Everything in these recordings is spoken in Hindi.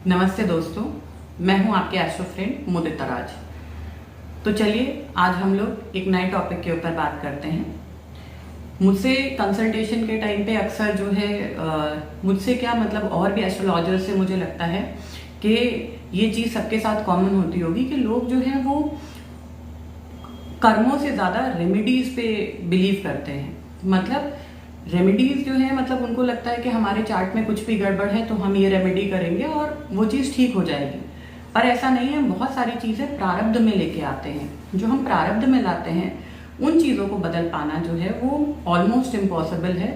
नमस्ते दोस्तों, मैं हूं आपके एस्ट्रो फ्रेंड मुदिता राज। तो चलिए आज हम लोग एक नए टॉपिक के ऊपर बात करते हैं। मुझसे कंसल्टेशन के टाइम पे अक्सर जो है मुझसे क्या मतलब और भी एस्ट्रोलॉजर से मुझे लगता है कि ये चीज़ सबके साथ कॉमन होती होगी कि लोग जो है वो कर्मों से ज़्यादा रेमेडीज पे बिलीव करते हैं। मतलब रेमेडीज जो है मतलब उनको लगता है कि हमारे चार्ट में कुछ भी गड़बड़ है तो हम ये रेमेडी करेंगे और वो चीज़ ठीक हो जाएगी। पर ऐसा नहीं है। बहुत सारी चीज़ें प्रारब्ध में लेके आते हैं। जो हम प्रारब्ध में लाते हैं उन चीज़ों को बदल पाना जो है वो ऑलमोस्ट इम्पॉसिबल है।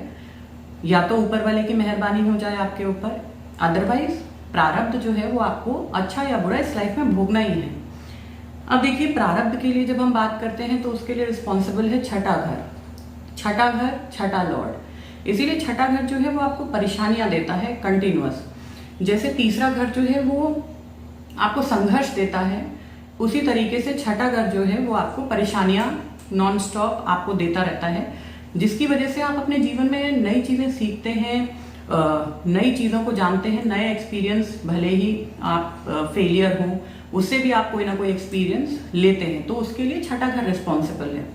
या तो ऊपर वाले की मेहरबानी हो जाए आपके ऊपर, अदरवाइज प्रारब्ध जो है वो आपको अच्छा या बुरा इस लाइफ में भोगना ही है। अब देखिए, प्रारब्ध के लिए जब हम बात करते हैं तो उसके लिए रिस्पॉन्सिबल है छठा घर। छठा घर, छठा लॉर्ड। इसीलिए छठा घर जो है वो आपको परेशानियां देता है कंटिन्यूअस। जैसे तीसरा घर जो है वो आपको संघर्ष देता है, उसी तरीके से छठा घर जो है वो आपको परेशानियां नॉन स्टॉप आपको देता रहता है, जिसकी वजह से आप अपने जीवन में नई चीजें सीखते हैं, नई चीजों को जानते हैं, नए एक्सपीरियंस, भले ही आप फेलियर हो उससे भी आप कोई ना कोई एक्सपीरियंस लेते हैं। तो उसके लिए छठा घर रिस्पॉन्सिबल है।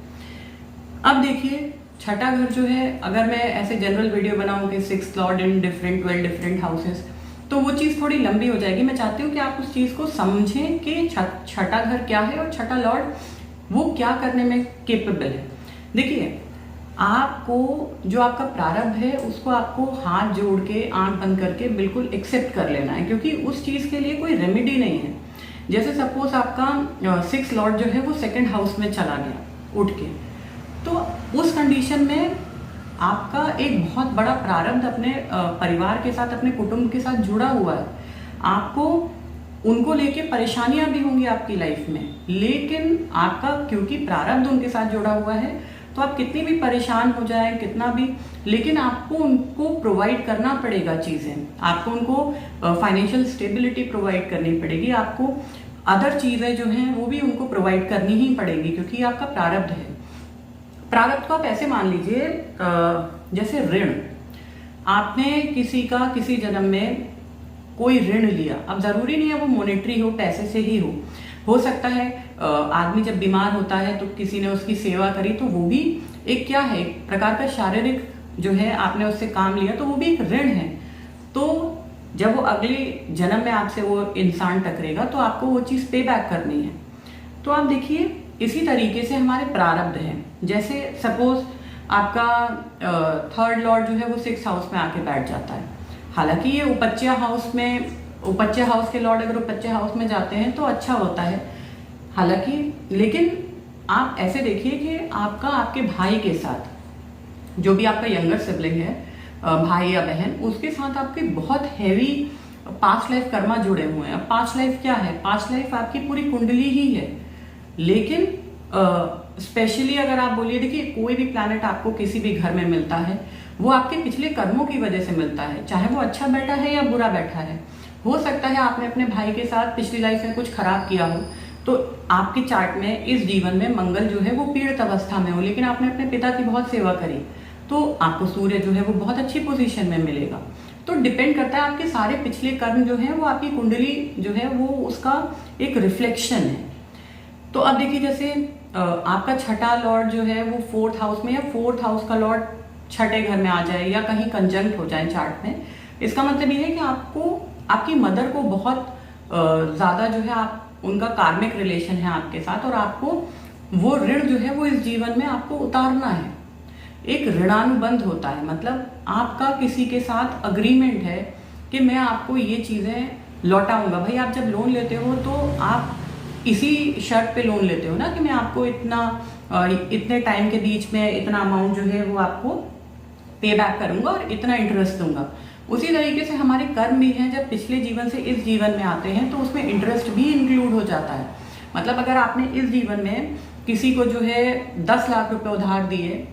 अब देखिए, छठा घर जो है, अगर मैं ऐसे जनरल वीडियो बनाऊं कि 6th Lord in different 12 different houses, तो वो चीज़ थोड़ी लंबी हो जाएगी। मैं चाहती हूँ कि आप उस चीज़ को समझें कि छठा घर क्या है और छठा लॉर्ड वो क्या करने में केपेबल है। देखिए, आपको जो आपका प्रारब्ध है उसको आपको हाथ जोड़ के, आंख बंद करके बिल्कुल एक्सेप्ट कर लेना है, क्योंकि उस चीज़ के लिए कोई रेमेडी नहीं है। जैसे सपोज आपका 6th लॉर्ड जो है वो 2nd हाउस में चला गया उठ के, तो उस कंडीशन में आपका एक बहुत बड़ा प्रारब्ध अपने परिवार के साथ, अपने कुटुंब के साथ जुड़ा हुआ है। आपको उनको लेके परेशानियां भी होंगी आपकी लाइफ में, लेकिन आपका क्योंकि प्रारब्ध उनके साथ जुड़ा हुआ है तो आप कितनी भी परेशान हो जाए, कितना भी, लेकिन आपको उनको प्रोवाइड करना पड़ेगा चीज़ें। आपको उनको फाइनेंशियल स्टेबिलिटी प्रोवाइड करनी पड़ेगी, आपको अदर चीज़ें जो हैं वो भी उनको प्रोवाइड करनी ही पड़ेगी, क्योंकि आपका प्रारब्ध है। प्रारब्ध को आप ऐसे मान लीजिए जैसे ऋण। आपने किसी का किसी जन्म में कोई ऋण लिया। अब जरूरी नहीं है वो मॉनेटरी हो, पैसे से ही हो सकता है आदमी जब बीमार होता है तो किसी ने उसकी सेवा करी, तो वो भी एक क्या है, एक प्रकार का शारीरिक जो है आपने उससे काम लिया, तो वो भी एक ऋण है। तो जब वो अगले जन्म में आपसे वो इंसान टकरेगा तो आपको वो चीज़ पे बैक करनी है। तो आप देखिए, इसी तरीके से हमारे प्रारब्ध हैं। जैसे सपोज आपका 3rd लॉर्ड जो है वो 6th हाउस में आके बैठ जाता है। हालांकि ये उपच्य हाउस में, उपच्य हाउस के लॉर्ड अगर उपच्य हाउस में जाते हैं तो अच्छा होता है हालांकि, लेकिन आप ऐसे देखिए कि आपका आपके भाई के साथ, जो भी आपका यंगर सिबलिंग है, भाई या बहन, उसके साथ आपके बहुत हैवी पास्ट लाइफ कर्मा जुड़े हुए हैं। अब पास्ट लाइफ क्या है? पास्ट लाइफ आपकी पूरी कुंडली ही है। लेकिन स्पेशली अगर आप बोलिए, देखिए कोई भी प्लैनेट आपको किसी भी घर में मिलता है वो आपके पिछले कर्मों की वजह से मिलता है, चाहे वो अच्छा बैठा है या बुरा बैठा है। हो सकता है आपने अपने भाई के साथ पिछली लाइफ में कुछ खराब किया हो, तो आपके चार्ट में इस जीवन में मंगल जो है वो पीड़ित अवस्था में हो, लेकिन आपने अपने पिता की बहुत सेवा करी, तो आपको सूर्य जो है वो बहुत अच्छी पोजीशन में मिलेगा। तो डिपेंड करता है, आपके सारे पिछले कर्म जो है वो आपकी कुंडली जो है वो उसका एक रिफ्लेक्शन है। तो अब देखिए, जैसे आपका छठा लॉर्ड जो है वो 4th हाउस में, या 4th हाउस का लॉर्ड छठे घर में आ जाए या कहीं कंजंक्ट हो जाए चार्ट में, इसका मतलब ये है कि आपको आपकी मदर को बहुत ज्यादा जो है आप उनका कार्मिक रिलेशन है आपके साथ, और आपको वो ऋण जो है वो इस जीवन में आपको उतारना है। एक ऋणानुबंध होता है, मतलब आपका किसी के साथ अग्रीमेंट है कि मैं आपको ये चीजें लौटाऊंगा। भाई, आप जब लोन लेते हो तो आप इसी शर्त पे लोन लेते हो ना कि मैं आपको इतने टाइम के बीच में इतना अमाउंट जो है वो आपको पे बैक करूंगा और इतना इंटरेस्ट दूंगा। उसी तरीके से हमारे कर्म भी हैं, जब पिछले जीवन से इस जीवन में आते हैं तो उसमें इंटरेस्ट भी इंक्लूड हो जाता है। मतलब अगर आपने इस जीवन में किसी को जो है 10 लाख रुपए उधार दिए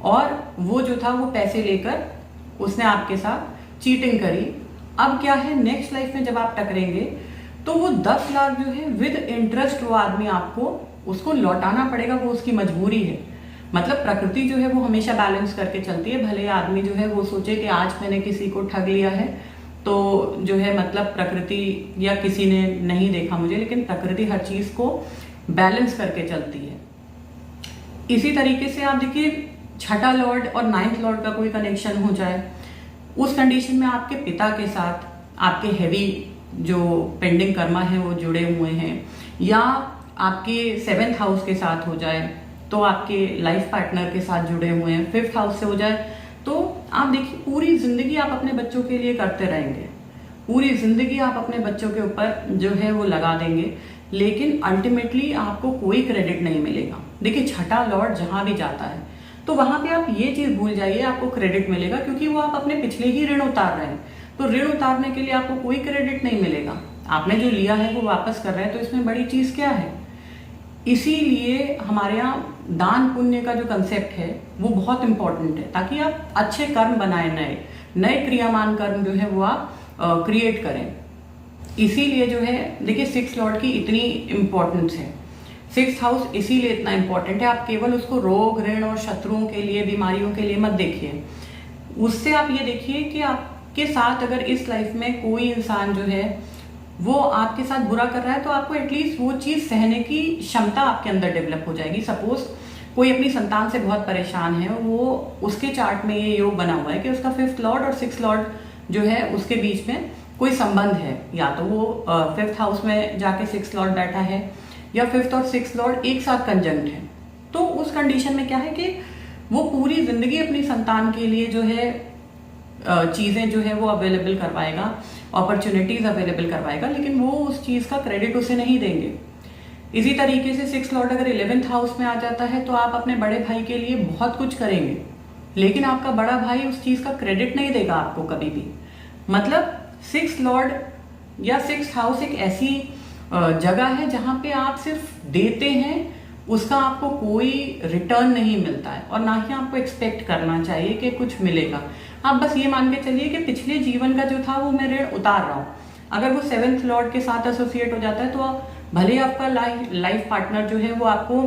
और वो जो था वो पैसे लेकर उसने आपके साथ चीटिंग करी, अब क्या है, नेक्स्ट लाइफ में जब आप टकरेंगे तो वो 10 लाख जो है विद इंटरेस्ट वो आदमी आपको उसको लौटाना पड़ेगा, वो उसकी मजबूरी है। मतलब प्रकृति जो है वो हमेशा बैलेंस करके चलती है। भले आदमी जो है वो सोचे कि आज मैंने किसी को ठग लिया है तो जो है मतलब प्रकृति या किसी ने नहीं देखा मुझे, लेकिन प्रकृति हर चीज को बैलेंस करके चलती है। इसी तरीके से आप देखिए छठा लॉर्ड और नाइन्थ लॉर्ड का कोई कनेक्शन हो जाए, उस कंडीशन में आपके पिता के साथ आपके हैवी जो पेंडिंग कर्मा है वो जुड़े हुए हैं, या आपके 7th हाउस के साथ हो जाए तो आपके लाइफ पार्टनर के साथ जुड़े हुए हैं, 5th हाउस से हो जाए तो आप देखिए पूरी जिंदगी आप अपने बच्चों के लिए करते रहेंगे, पूरी जिंदगी आप अपने बच्चों के ऊपर जो है वो लगा देंगे, लेकिन अल्टीमेटली आपको कोई क्रेडिट नहीं मिलेगा। देखिए छठा लॉर्ड जहां भी जाता है तो वहां पे आप ये चीज भूल जाइए, आपको क्रेडिट मिलेगा, क्योंकि वो आप अपने पिछले ही ऋण उतार रहे हैं। तो ऋण उतारने के लिए आपको कोई क्रेडिट नहीं मिलेगा, आपने जो लिया है वो वापस कर रहे हैं, तो इसमें बड़ी चीज क्या है। इसीलिए हमारे यहाँ दान पुण्य का जो कंसेप्ट है वो बहुत इंपॉर्टेंट है, ताकि आप अच्छे कर्म बनाए, नए नए क्रियामान कर्म जो है वो आप क्रिएट करें। इसीलिए जो है देखिए 6th लॉर्ड की इतनी इंपॉर्टेंस है। 6th हाउस इसीलिए इतना इंपॉर्टेंट है, आप केवल उसको रोग ऋण और शत्रुओं के लिए, बीमारियों के लिए मत देखिए, उससे आप ये देखिए कि आपके साथ अगर इस लाइफ में कोई इंसान जो है वो आपके साथ बुरा कर रहा है तो आपको एटलीस्ट वो चीज सहने की क्षमता आपके अंदर डेवलप हो जाएगी। सपोज कोई अपनी संतान से बहुत परेशान है, वो उसके चार्ट में ये योग बना हुआ है कि उसका 5th लॉर्ड और 6th लॉर्ड जो है उसके बीच में कोई संबंध है, या तो वो 5th हाउस में जाके 6th लॉर्ड बैठा है, या 5th और 6th लॉर्ड एक साथ कंजंक्ट है। तो उस कंडीशन में क्या है कि वो पूरी जिंदगी अपनी संतान के लिए जो है चीजें जो है वो अवेलेबल करवाएगा, अपॉर्चुनिटीज अवेलेबल करवाएगा, लेकिन वो उस चीज का क्रेडिट उसे नहीं देंगे। इसी तरीके से 6th लॉर्ड अगर 11th हाउस में आ जाता है तो आप अपने बड़े भाई के लिए बहुत कुछ करेंगे, लेकिन आपका बड़ा भाई उस चीज का क्रेडिट नहीं देगा आपको कभी भी। मतलब 6th लॉर्ड या 6th हाउस एक ऐसी जगह है जहां पे आप सिर्फ देते हैं, उसका आपको कोई रिटर्न नहीं मिलता है, और ना ही आपको एक्सपेक्ट करना चाहिए कि कुछ मिलेगा। आप बस ये मान के चलिए कि पिछले जीवन का जो था वो मैं ऋण उतार रहा हूँ। अगर वो 7th लॉर्ड के साथ एसोसिएट हो जाता है तो भले ही आपका लाइफ पार्टनर जो है वो आपको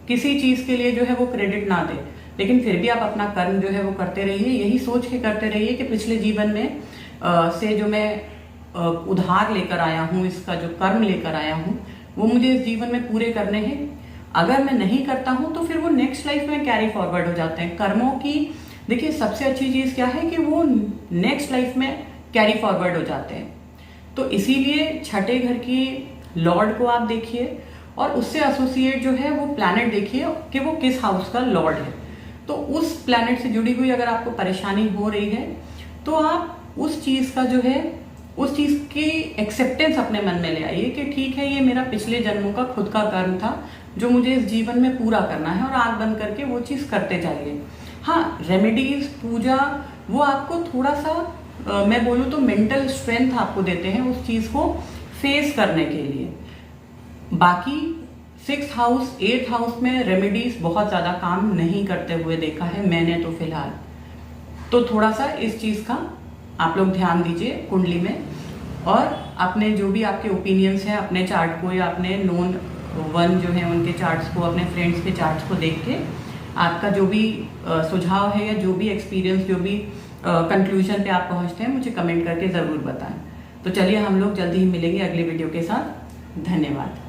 किसी चीज के लिए जो है वो क्रेडिट ना दे, लेकिन फिर भी आप अपना कर्म जो है वो करते रहिए, यही सोच के करते रहिए कि पिछले जीवन में से जो मैं उधार लेकर आया हूँ, इसका जो कर्म लेकर आया हूँ वो मुझे इस जीवन में पूरे करने हैं। अगर मैं नहीं करता हूँ तो फिर वो नेक्स्ट लाइफ में कैरी फॉरवर्ड हो जाते हैं। कर्मों की देखिए सबसे अच्छी चीज क्या है कि वो नेक्स्ट लाइफ में कैरी फॉरवर्ड हो जाते हैं। तो इसीलिए छठे घर की लॉर्ड को आप देखिए और उससे एसोसिएट जो है वो प्लैनेट देखिए कि वो किस हाउस का लॉर्ड है। तो उस प्लैनेट से जुड़ी हुई अगर आपको परेशानी हो रही है तो आप उस चीज का जो है उस चीज की एक्सेप्टेंस अपने मन में ले आइए कि ठीक है, ये मेरा पिछले जन्मों का खुद का कर्म था जो मुझे इस जीवन में पूरा करना है, और आंख बंद करके वो चीज करते जाइए। हाँ, रेमेडीज, पूजा वो आपको थोड़ा सा मैं बोलूँ तो मेंटल स्ट्रेंथ आपको देते हैं उस चीज को फेस करने के लिए। बाकी 6th हाउस 8th हाउस में रेमेडीज बहुत ज्यादा काम नहीं करते हुए देखा है मैंने तो फिलहाल। तो थोड़ा सा इस चीज का आप लोग ध्यान दीजिए कुंडली में, और अपने जो भी आपके ओपिनियंस हैं अपने चार्ट को या अपने नोन वन जो है उनके चार्ट्स को, अपने फ्रेंड्स के चार्ट्स को देख के आपका जो भी सुझाव है या जो भी एक्सपीरियंस, जो भी कंक्लूजन पे आप पहुंचते हैं मुझे कमेंट करके ज़रूर बताएं। तो चलिए हम लोग जल्दी ही मिलेंगे अगली वीडियो के साथ। धन्यवाद।